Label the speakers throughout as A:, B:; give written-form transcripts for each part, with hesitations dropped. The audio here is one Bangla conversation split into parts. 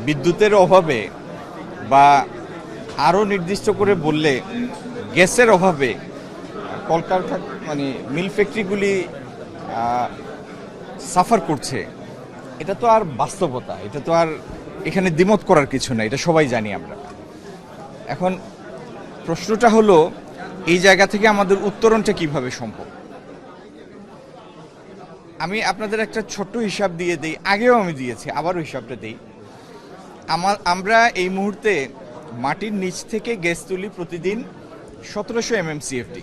A: বিদ্যুতের অভাবে বা আরও নির্দিষ্ট করে বললে গ্যাসের অভাবে কলকারখানা মানে মিল ফ্যাক্টরিগুলি সাফার করছে, এটা তো আর বাস্তবতা, এটা তো আর এখানে দ্বিমত করার কিছু না, এটা সবাই জানি আমরা। এখন প্রশ্নটা হলো এই জায়গা থেকে আমাদের উত্তরণটা কিভাবে সম্ভব। আমি আপনাদের একটা ছোট্ট হিসাব দিয়ে দিই, আগেও আমি দিয়েছি, আবারও হিসাবটা দিই। আমরা এই মুহূর্তে মাটির নিচ থেকে গ্যাস তুলি প্রতিদিন 1700 MMCFD,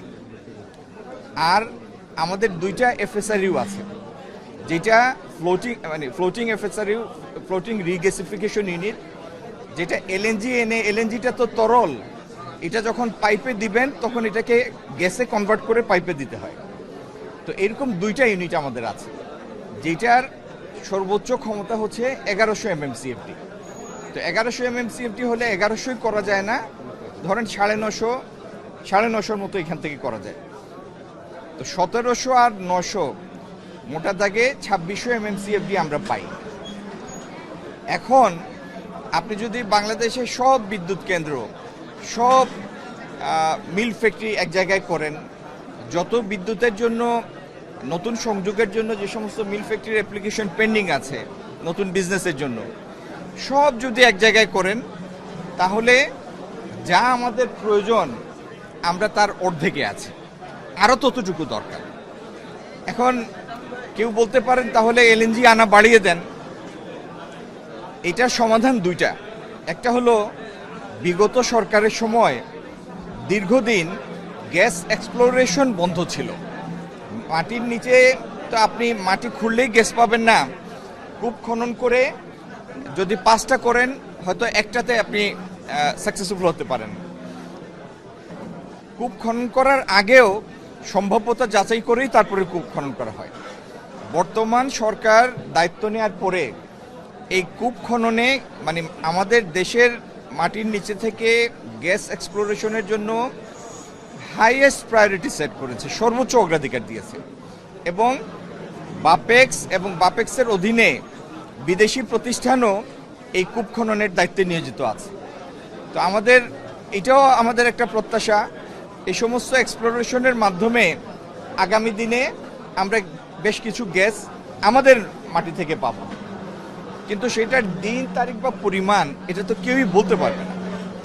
A: আর আমাদের দুইটা এফএসআরইউ আছে, যেটা floating FSRU, floating regasification unit, যেটা এলএনজি এনে, এলএনজিটা তো তরল, এটা যখন পাইপে দিবেন তখন এটাকে গ্যাসে কনভার্ট করে পাইপে দিতে হয়। তো এরকম দুইটা ইউনিট আমাদের আছে, যেটার সর্বোচ্চ ক্ষমতা হচ্ছে 1100 MMCFD। তো 1100 MMCFD হলে 1100 করা যায় না, ধরেন 950 মতো এখান থেকে করা যায়। তো 1700 আর 900 মোটা দাগে 2600 MMCFD আমরা পাই। এখন আপনি যদি বাংলাদেশের সব বিদ্যুৎ কেন্দ্র, সব মিল ফ্যাক্টরি এক জায়গায় করেন, যত বিদ্যুতের জন্য নতুন সংযোগের জন্য যে সমস্ত মিল ফ্যাক্টরির অ্যাপ্লিকেশন পেন্ডিং আছে নতুন বিজনেসের জন্য, সব যদি এক জায়গায় করেন, তাহলে যা আমাদের প্রয়োজন আমরা তার অর্ধেকে আছি, আরও ততটুকু দরকার। এখন কেউ বলতে পারেন তাহলে এলএনজি আনা বাড়িয়ে দেন। এটার সমাধান দুইটা। একটা হলো বিগত সরকারের সময় দীর্ঘদিন গ্যাস এক্সপ্লোরেশন বন্ধ ছিল। মাটির নিচে তো আপনি মাটি খুঁড়লেই গ্যাস পাবেন না, কূপ খনন করে যদি 5টা করেন হয়তো একটাতে আপনি সাকসেসফুল হতে পারেন। কূপ খনন করার আগেও সম্ভাব্যতা যাচাই করেই তারপরে কূপ খনন করা হয়। বর্তমান সরকার দায়িত্ব নেওয়ার পরে এই কূপ খননে মানে আমাদের দেশের মাটির নিচে থেকে গ্যাস এক্সপ্লোরেশনের জন্য হাইয়েস্ট প্রায়োরিটি সেট করেছে, সর্বোচ্চ অগ্রাধিকার দিয়েছে। এবং বাপেক্সের অধীনে বিদেশি প্রতিষ্ঠানও এই কূপ খননের দায়িত্বে নিয়োজিত আছে। তো এটাও আমাদের একটা প্রত্যাশা, এই সমস্ত এক্সপ্লোরেশনের মাধ্যমে আগামী দিনে আমরা বেশ কিছু গ্যাস আমাদের মাটি থেকে পাব। কিন্তু সেটার দিন তারিখ বা পরিমাণ এটা তো কেউই বলতে পারবে না।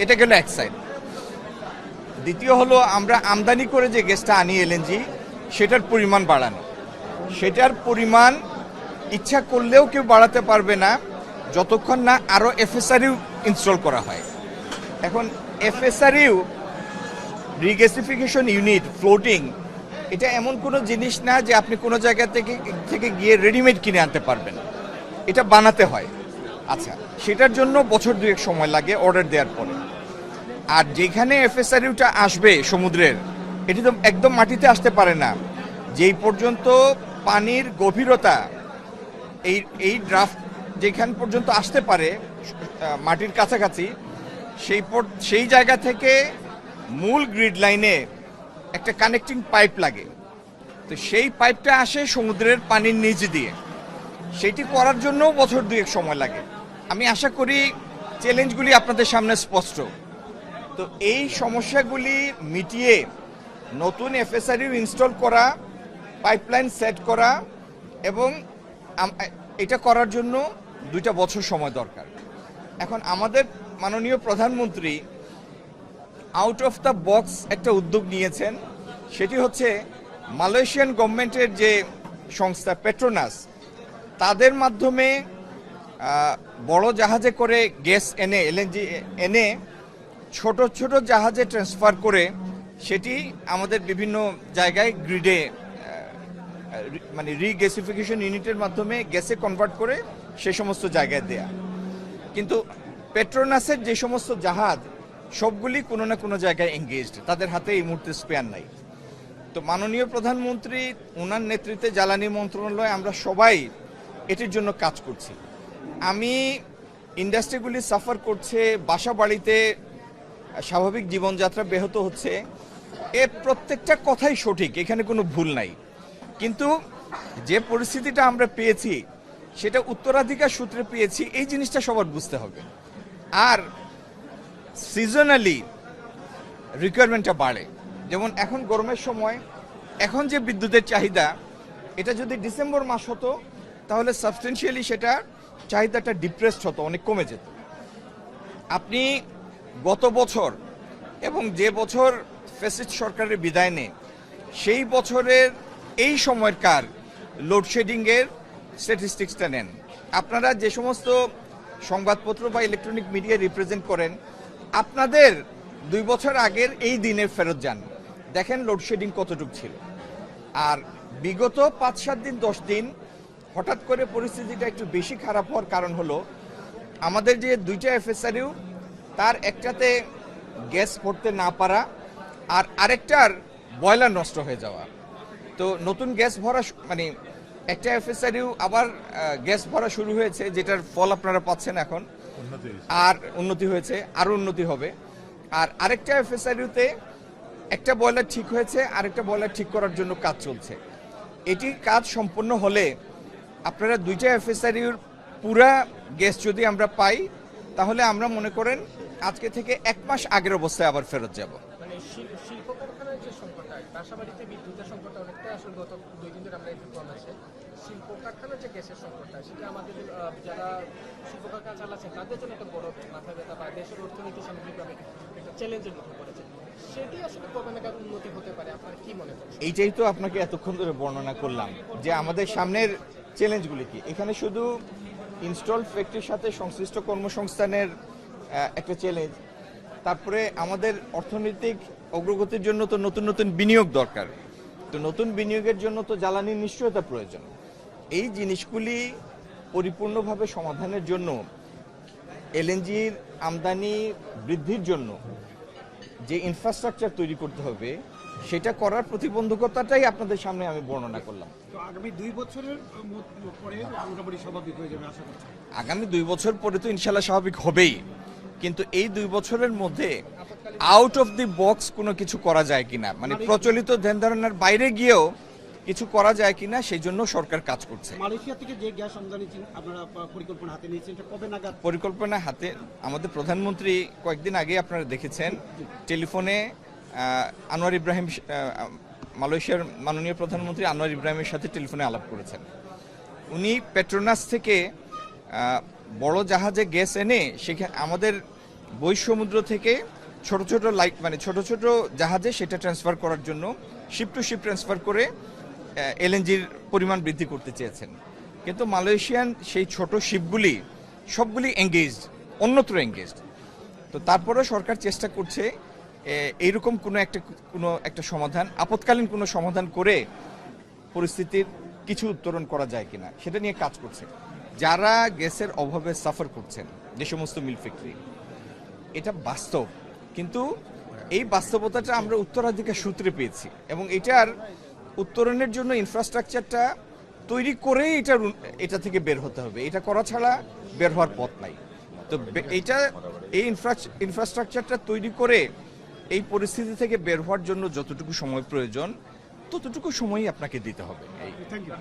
A: এটা গেল এক সাইড। দ্বিতীয় হলো আমরা আমদানি করে যে গ্যাসটা আনি এলএনজি, সেটার পরিমাণ বাড়ানো। সেটার পরিমাণ ইচ্ছা করলেও কেউ বাড়াতে পারবে না যতক্ষণ না আরও এফএসআরইউ ইনস্টল করা হয়। এখন এফএসআরইউ, রিগ্যাসিফিকেশন ইউনিট, ফ্লোটিং, এটা এমন কোনো জিনিস না যে আপনি কোনো জায়গা থেকে গিয়ে রেডিমেড কিনে আনতে পারবেন, এটা বানাতে হয়। আচ্ছা, সেটার জন্য বছর দুয়েক সময় লাগে অর্ডার দেওয়ার পরে। আর যেখানে এফএসআরইউটা আসবে সমুদ্রের, এটি তো একদম মাটিতে আসতে পারে না। যেই পর্যন্ত পানির গভীরতা, এই ড্রাফট যেখান পর্যন্ত আসতে পারে মাটির কাছাকাছি, সেই জায়গা থেকে মূল গ্রিড লাইনে একটা কানেক্টিং পাইপ লাগে। তো সেই পাইপটা আসে সমুদ্রের পানির নিচ দিয়ে, সেটি করার জন্যও বছর দুয়েক সময় লাগে। আমি আশা করি চ্যালেঞ্জগুলি আপনাদের সামনে স্পষ্ট। তো এই সমস্যাগুলি মিটিয়ে নতুন এফএসআরইউ ইনস্টল করা, পাইপলাইন সেট করা, এবং এটা করার জন্য 2টা বছর সময় দরকার। এখন আমাদের মাননীয় প্রধানমন্ত্রী আউট অফ দ্য বক্স একটা উদ্যোগ নিয়েছেন, সেটি হচ্ছে মালয়েশিয়ান গভর্নমেন্টের যে সংস্থা পেট্রোনাস, তাদের মাধ্যমে বড় জাহাজে করে গ্যাস এনে, এলএনজি এনে ছোট ছোট জাহাজে ট্রান্সফার করে সেটি আমাদের বিভিন্ন জায়গায় গ্রিডে মানে রিগ্যাসিফিকেশন ইউনিটের মাধ্যমে গ্যাসে কনভার্ট করে সে সমস্ত জায়গায় দেয়া। কিন্তু পেট্রোনাসের যে সমস্ত জাহাজ সবগুলি কোনো না কোনো জায়গায় এঙ্গেজড, তাদের হাতে এই মুহূর্তে স্পেয়ার নাই। তো মাননীয় প্রধানমন্ত্রী, ওনার নেতৃত্বে জ্বালানি মন্ত্রণালয়, আমরা সবাই এটির জন্য কাজ করছি। আমি ইন্ডাস্ট্রিগুলি সাফার করছে, বাসা বাড়িতে স্বাভাবিক জীবনযাত্রা ব্যাহত হচ্ছে, এর প্রত্যেকটা কথাই সঠিক, এখানে কোনো ভুল নাই। কিন্তু যে পরিস্থিতিটা আমরা পেয়েছি সেটা উত্তরাধিকার সূত্রে পেয়েছি, এই জিনিসটা সবার বুঝতে হবে। আর সিজনালি রিকোয়ারমেন্টটা বাড়ে, যেমন এখন গরমের সময় এখন যে বিদ্যুতের চাহিদা, এটা যদি ডিসেম্বর মাস হতো তাহলে সাবস্টেন্সিয়ালি সেটা চাহিদাটা ডিপ্রেসড হতো, অনেক কমে যেত। আপনি গত বছর এবং যে বছর ফ্যাসিস্ট সরকারের বিদায় নেয় সেই বছরের এই সময়কার লোডশেডিংয়ের স্ট্যাটিস্টিক্সটা নেন। আপনারা যে সমস্ত সংবাদপত্র বা ইলেকট্রনিক মিডিয়া রিপ্রেজেন্ট করেন, আপনাদের 2 বছর আগের এই দিনে ফেরত যান, দেখেন লোডশেডিং কতটুকু ছিল। আর বিগত 5-7 দিন 10 দিন হঠাৎ করে পরিস্থিতিটা একটু বেশি খারাপ হওয়ার কারণ হলো আমাদের যে 2টা এফএসআরইউ, তার একটাতে গ্যাস ভরতে না পারা আর আরেকটার বয়লার নষ্ট হয়ে যাওয়া। তো নতুন গ্যাস ভরা মানে একটা এফএসআরইউ আবার গ্যাস ভরা শুরু হয়েছে, যেটার ফল আপনারা পাচ্ছেন এখন, আর উন্নতি হয়েছে, আরও উন্নতি হবে। আর আরেকটা এফএসআরইউতে একটা বয়লার ঠিক হয়েছে, আরেকটা বয়লার ঠিক করার জন্য কাজ চলছে। এটি কাজ সম্পূর্ণ হলে আপনারা 2টা এফএসআরইউর পুরা গ্যাস যদি আমরা পাই, তাহলে আমরা মনে করেন আজকে থেকে 1 মাস আগের অবস্থায় আবার ফেরত যাব।
B: মানে শিল্প কারখানার যে সংকটটা, বাসাবাড়িতে বিদ্যুতের সংকটটা অনেকটাই আসলে গত 2 দিন ধরে আমরা একটু কম আছে। শিল্প কারখানার যে গ্যাসের সংকটটা, সেটা আমাদের যারা শিল্প কারখানা চালাচ্ছে তাদের জন্য একটা বড় মাথা ব্যথা বা দেশের অর্থনীতি সামগ্রিকভাবে একটা চ্যালেঞ্জের মধ্যে পড়েছে। সেটি আসলে কবে নাগাদ উন্নতি হতে পারে, আপনার কি মনে হয়?
A: এইটাই তো আপনাকে এতক্ষণ ধরে বর্ণনা করলাম যে আমাদের সামনের চ্যালেঞ্জগুলি কি। এখানে শুধু ইনস্টল ফ্যাক্টরির সাথে সংশ্লিষ্ট কর্মসংস্থানের একটা চ্যালেঞ্জ, তারপরে আমাদের অর্থনৈতিক অগ্রগতির জন্য তো নতুন নতুন বিনিয়োগ দরকার। তো নতুন বিনিয়োগের জন্য তো জ্বালানির নিশ্চয়তা প্রয়োজন। এই জিনিসগুলি পরিপূর্ণভাবে সমাধানের জন্য এলএনজির আমদানি বৃদ্ধির জন্য যে ইনফ্রাস্ট্রাকচার তৈরি করতে হবে, সেটা করার প্রতিবন্ধকতাটাই আপনাদের সামনে আমি বর্ণনা করলাম।
C: তো আগামী 2 বছরের পরে মোটামুটি স্বাভাবিক হয়ে যাবে আশা করছি।
A: আগামী 2 বছর পরে তো ইনশাল্লাহ স্বাভাবিক হবেই, কিন্তু এই 2 বছরের মধ্যে আউট অফ দি বক্স কোনো কিছু করা যায় কিনা, মানে প্রচলিত ধ্যান ধারণার বাইরে গিয়েও কিছু করা যায় কিনা, সেই জন্য সরকার কাজ করছে।
C: মালয়েশিয়া থেকে যে গ্যাস আমদানি আপনারা পরিকল্পনা হাতে নিয়েছেন, এটা কবে নাগাদ?
A: পরিকল্পনা হাতে আমাদের প্রধানমন্ত্রী কয়েকদিন আগে আপনারা দেখেছেন টেলিফোনে আনোয়ার ইব্রাহিম, মালয়েশিয়ার মাননীয় প্রধানমন্ত্রী আনোয়ার ইব্রাহিমের সাথে টেলিফোনে আলাপ করেছেন। উনি পেট্রোনাস থেকে বড় জাহাজে গ্যাস এনে সেখানে আমাদের বহিঃসমুদ্র থেকে ছোট ছোট মানে ছোট ছোট জাহাজে সেটা ট্রান্সফার করার জন্য শিপ টু শিপ ট্রান্সফার করে এলএনজির পরিমাণ বৃদ্ধি করতে চেয়েছেন। কিন্তু মালয়েশিয়ান সেই ছোট শিপগুলি সবগুলি এঙ্গেজড, অন্যত্র এঙ্গেজড। তো তারপরেও সরকার চেষ্টা করছে এইরকম কোনো একটা সমাধান, আপৎকালীন কোনো সমাধান করে পরিস্থিতির কিছু উত্তরণ করা যায় কিনা সেটা নিয়ে কাজ করছে। যারা গ্যাসের অভাবে সাফার করছেন, যে সমস্ত মিল ফ্যাক্টরি, এটা বাস্তব, কিন্তু এই বাস্তবতাটা আমরা উত্তরাধিকার সূত্রে পেয়েছি এবং এটার উত্তরণের জন্য ইনফ্রাস্ট্রাকচারটা তৈরি করেই এটা থেকে বের হতে হবে। এটা করা ছাড়া বের হওয়ার পথ নাই। তো এই ইনফ্রাস্ট্রাকচারটা তৈরি করে এই পরিস্থিতি থেকে বের হওয়ার জন্য যতটুকু সময় প্রয়োজন ততটুকু সময়ই আপনাকে দিতে হবে।
C: Thank you.